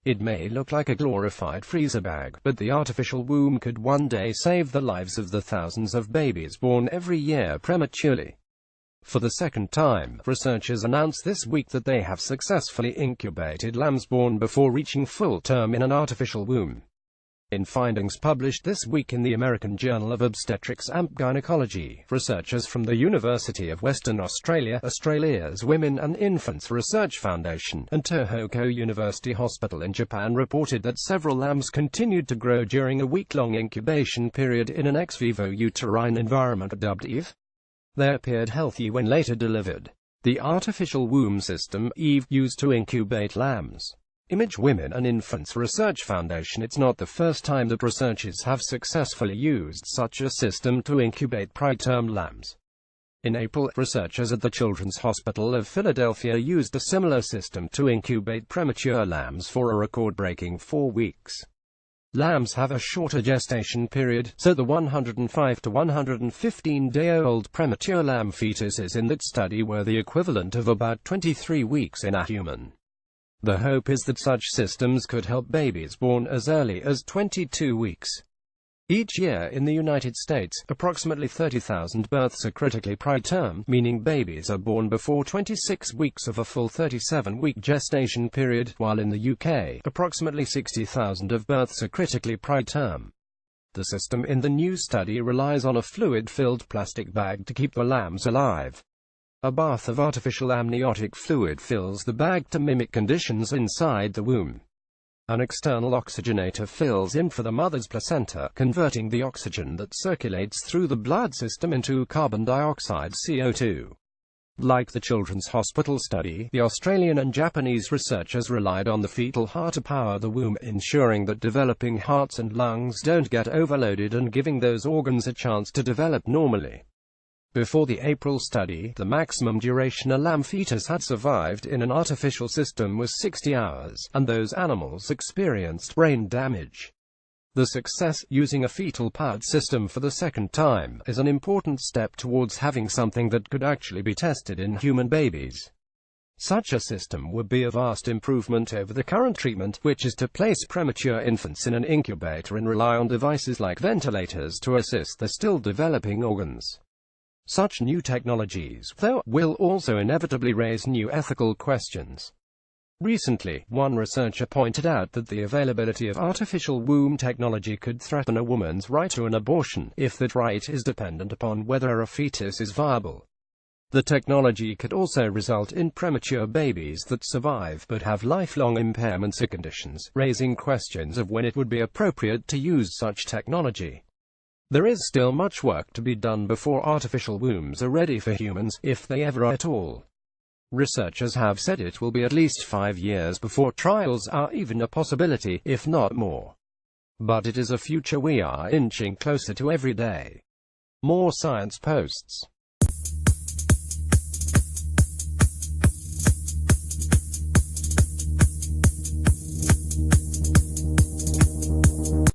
It may look like a glorified freezer bag, but the artificial womb could one day save the lives of the thousands of babies born every year prematurely. For the second time, researchers announced this week that they have successfully incubated lambs born before reaching full term in an artificial womb. In findings published this week in the American Journal of Obstetrics and Gynecology, researchers from the University of Western Australia, Australia's Women and Infants Research Foundation, and Tohoku University Hospital in Japan reported that several lambs continued to grow during a week-long incubation period in an ex vivo uterine environment dubbed EVE. They appeared healthy when later delivered. The artificial womb system, EVE, used to incubate lambs. Image Women and Infants Research Foundation. It's not the first time that researchers have successfully used such a system to incubate preterm lambs. In April, researchers at the Children's Hospital of Philadelphia used a similar system to incubate premature lambs for a record-breaking 4 weeks. Lambs have a shorter gestation period, so the 105 to 115-day-old premature lamb fetuses in that study were the equivalent of about 23 weeks in a human. The hope is that such systems could help babies born as early as 22 weeks. Each year in the United States, approximately 30,000 births are critically preterm, meaning babies are born before 26 weeks of a full 37-week gestation period, while in the UK, approximately 60,000 of births are critically preterm. The system in the new study relies on a fluid-filled plastic bag to keep the lambs alive. A bath of artificial amniotic fluid fills the bag to mimic conditions inside the womb. An external oxygenator fills in for the mother's placenta, converting the oxygen that circulates through the blood system into carbon dioxide (CO2). Like the Children's Hospital study, the Australian and Japanese researchers relied on the fetal heart to power the womb, ensuring that developing hearts and lungs don't get overloaded and giving those organs a chance to develop normally. Before the April study, the maximum duration a lamb fetus had survived in an artificial system was 60 hours, and those animals experienced brain damage. The success, using a fetal-powered system for the second time, is an important step towards having something that could actually be tested in human babies. Such a system would be a vast improvement over the current treatment, which is to place premature infants in an incubator and rely on devices like ventilators to assist the still developing organs. Such new technologies, though, will also inevitably raise new ethical questions. Recently, one researcher pointed out that the availability of artificial womb technology could threaten a woman's right to an abortion, if that right is dependent upon whether a fetus is viable. The technology could also result in premature babies that survive but have lifelong impairments or conditions, raising questions of when it would be appropriate to use such technology. There is still much work to be done before artificial wombs are ready for humans, if they ever are at all. Researchers have said it will be at least 5 years before trials are even a possibility, if not more. But it is a future we are inching closer to every day. More science posts.